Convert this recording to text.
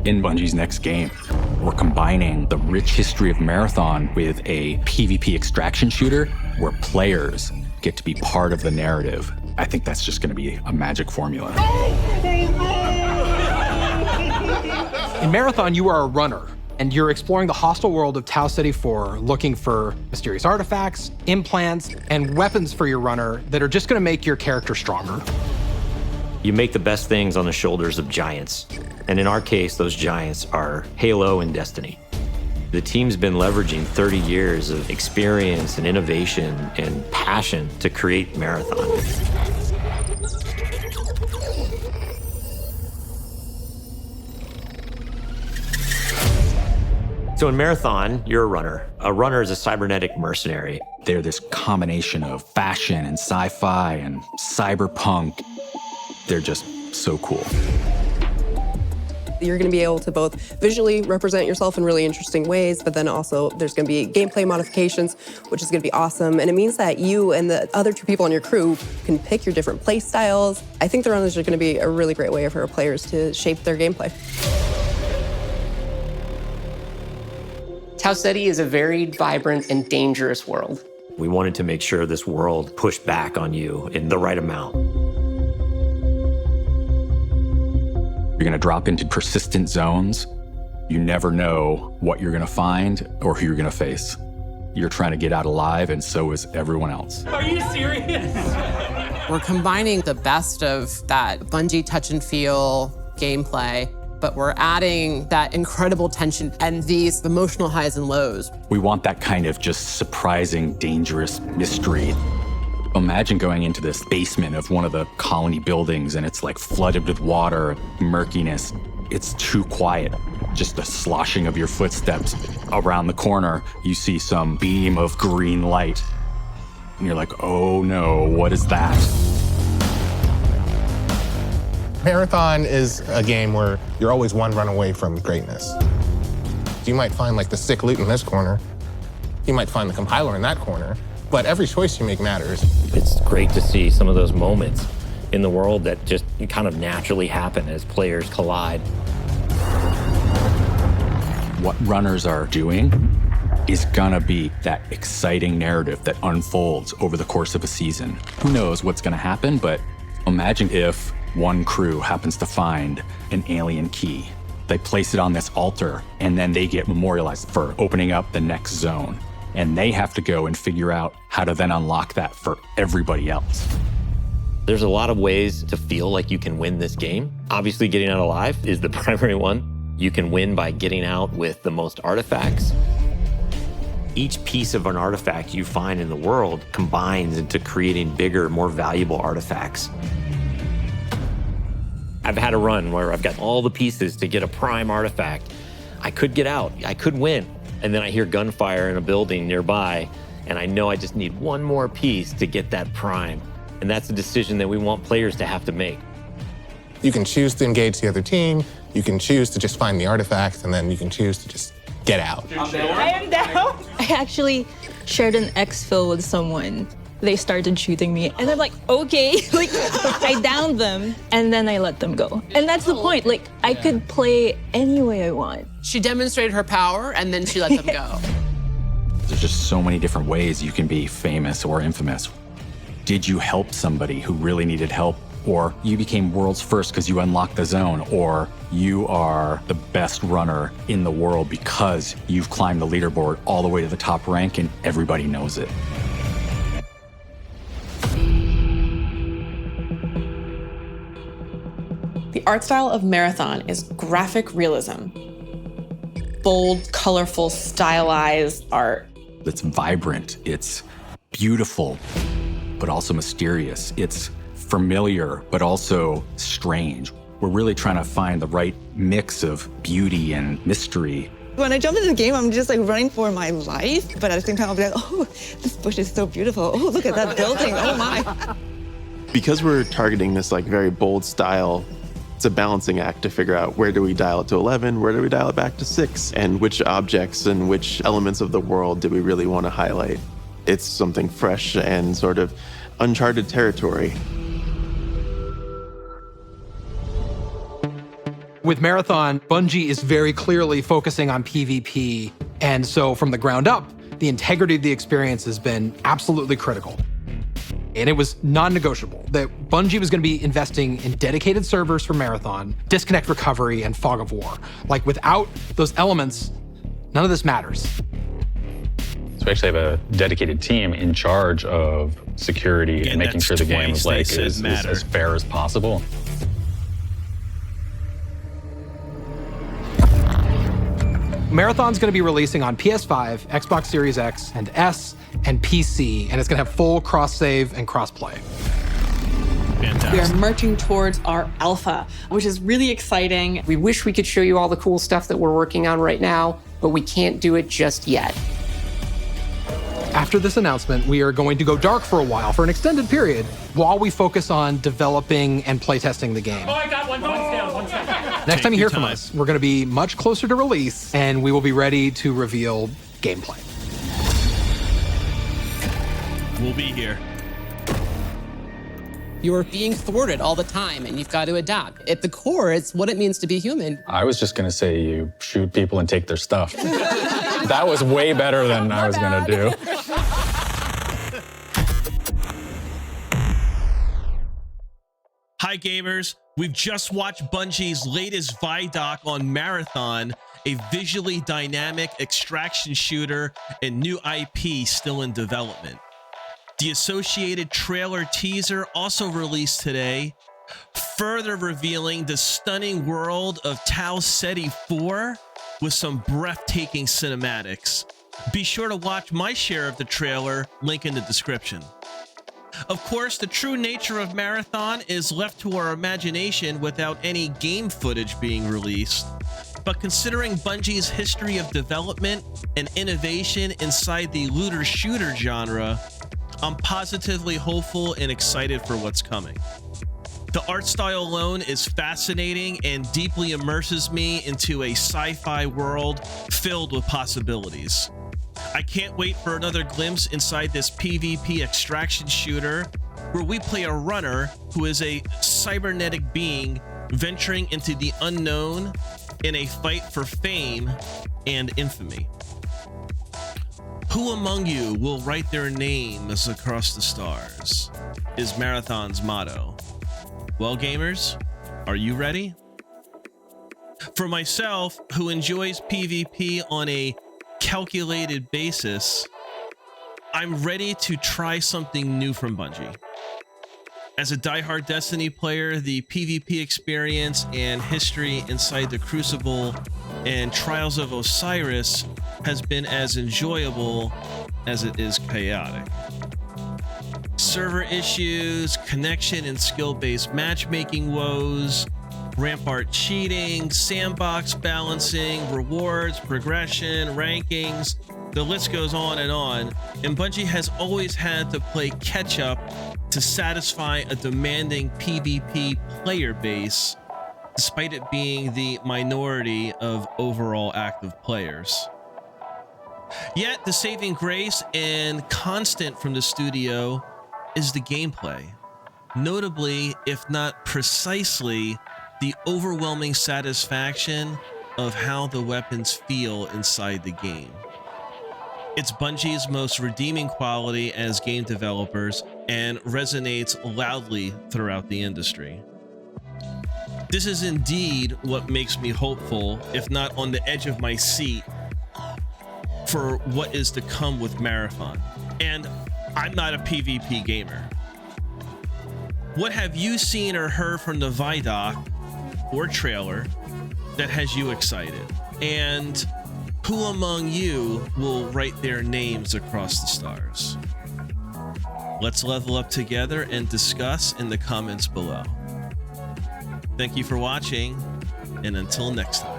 in Bungie's next game. We're combining the rich history of Marathon with a PvP extraction shooter where players get to be part of the narrative. I think that's just going to be a magic formula. In Marathon, you are a runner, and you're exploring the hostile world of Tau Ceti 4, looking for mysterious artifacts, implants, and weapons for your runner that are just going to make your character stronger. You make the best things on the shoulders of giants. And in our case, those giants are Halo and Destiny. The team's been leveraging 30 years of experience and innovation and passion to create Marathon. So in Marathon, you're a runner. A runner is a cybernetic mercenary. They're this combination of fashion and sci-fi and cyberpunk. They're just so cool. You're going to be able to both visually represent yourself in really interesting ways, but then also there's going to be gameplay modifications, which is going to be awesome. And it means that you and the other two people on your crew can pick your different play styles. I think the runners are going to be a really great way for our players to shape their gameplay. Tau Ceti is a very vibrant and dangerous world. We wanted to make sure this world pushed back on you in the right amount. You're going to drop into persistent zones. You never know what you're going to find or who you're going to face. You're trying to get out alive, and so is everyone else. Are you serious? We're combining the best of that Bungie touch and feel gameplay, but we're adding that incredible tension and these emotional highs and lows. We want that kind of just surprising, dangerous mystery. Imagine going into this basement of one of the colony buildings and it's like flooded with water, murkiness. It's too quiet. Just the sloshing of your footsteps. Around the corner, you see some beam of green light. And you're like, oh no, what is that? Marathon is a game where you're always one run away from greatness. You might find like the sick loot in this corner. You might find the compiler in that corner. But every choice you make matters. It's great to see some of those moments in the world that just kind of naturally happen as players collide. What runners are doing is gonna be that exciting narrative that unfolds over the course of a season. Who knows what's gonna happen, but imagine if one crew happens to find an alien key. They place it on this altar, and then they get memorialized for opening up the next zone. And they have to go and figure out how to then unlock that for everybody else. There's a lot of ways to feel like you can win this game. Obviously, getting out alive is the primary one. You can win by getting out with the most artifacts. Each piece of an artifact you find in the world combines into creating bigger, more valuable artifacts. I've had a run where I've got all the pieces to get a prime artifact. I could get out, I could win. And then I hear gunfire in a building nearby, and I know I just need one more piece to get that prime. And that's a decision that we want players to have to make. You can choose to engage the other team, you can choose to just find the artifact, and then you can choose to just get out. I am down. I actually shared an exfil with someone. They started shooting me, and I'm like, okay. Like, I downed them, and then I let them go. And that's the point. Like, I could play any way I want. She demonstrated her power, and then she let them go. There's just so many different ways you can be famous or infamous. Did you help somebody who really needed help? Or you became world's first because you unlocked the zone? Or you are the best runner in the world because you've climbed the leaderboard all the way to the top rank and everybody knows it? The art style of Marathon is graphic realism. Bold, colorful, stylized art. It's vibrant, it's beautiful, but also mysterious. It's familiar, but also strange. We're really trying to find the right mix of beauty and mystery. When I jump into the game, I'm just like running for my life, but at the same time, I'll be like, oh, this bush is so beautiful. Oh, look at that building, oh my. Because we're targeting this like very bold style, it's a balancing act to figure out where do we dial it to 11, where do we dial it back to 6, and which objects and which elements of the world do we really want to highlight. It's something fresh and sort of uncharted territory. With Marathon, Bungie is very clearly focusing on PvP. And so from the ground up, the integrity of the experience has been absolutely critical. And it was non-negotiable that Bungie was going to be investing in dedicated servers for Marathon, disconnect recovery, and fog of war. Like, without those elements, none of this matters. So we actually have a dedicated team in charge of security and making sure the game is as fair as possible. Marathon's going to be releasing on PS5, Xbox Series X and S, and PC, and it's going to have full cross-save and cross-play. We are marching towards our alpha, which is really exciting. We wish we could show you all the cool stuff that we're working on right now, but we can't do it just yet. After this announcement, we are going to go dark for a while, for an extended period, while we focus on developing and playtesting the game. Oh, I got one down, 1 second. Next time you hear from us, we're going to be much closer to release, and we will be ready to reveal gameplay. We'll be here. You are being thwarted all the time, and you've got to adapt. At the core, it's what it means to be human. I was just going to say you shoot people and take their stuff. That was way better than I was going to do. Hi, gamers. We've just watched Bungie's latest Vidoc on Marathon, a visually dynamic extraction shooter and new IP still in development. The associated trailer teaser also released today, further revealing the stunning world of Tau Ceti 4 with some breathtaking cinematics. Be sure to watch my share of the trailer, link in the description. Of course, the true nature of Marathon is left to our imagination without any game footage being released. But considering Bungie's history of development and innovation inside the looter-shooter genre, I'm positively hopeful and excited for what's coming. The art style alone is fascinating and deeply immerses me into a sci-fi world filled with possibilities. I can't wait for another glimpse inside this PvP extraction shooter where we play a runner who is a cybernetic being venturing into the unknown in a fight for fame and infamy. Who among you will write their names across the stars is Marathon's motto. Well, gamers, are you ready? For myself, who enjoys PvP on a calculated basis, I'm ready to try something new from Bungie. As a diehard Destiny player, the PvP experience and history inside the Crucible and Trials of Osiris has been as enjoyable as it is chaotic. Server issues, connection and skill-based matchmaking woes, rampart cheating, sandbox balancing, rewards, progression, rankings, the list goes on, and Bungie has always had to play catch-up to satisfy a demanding PvP player base, despite it being the minority of overall active players. Yet, the saving grace and constant from the studio is the gameplay. Notably, if not precisely, the overwhelming satisfaction of how the weapons feel inside the game. It's Bungie's most redeeming quality as game developers and resonates loudly throughout the industry. This is indeed what makes me hopeful, if not on the edge of my seat, for what is to come with Marathon. And I'm not a PvP gamer. What have you seen or heard from the Vidoc or trailer that has you excited? And who among you will write their names across the stars? Let's level up together and discuss in the comments below. Thank you for watching, and until next time.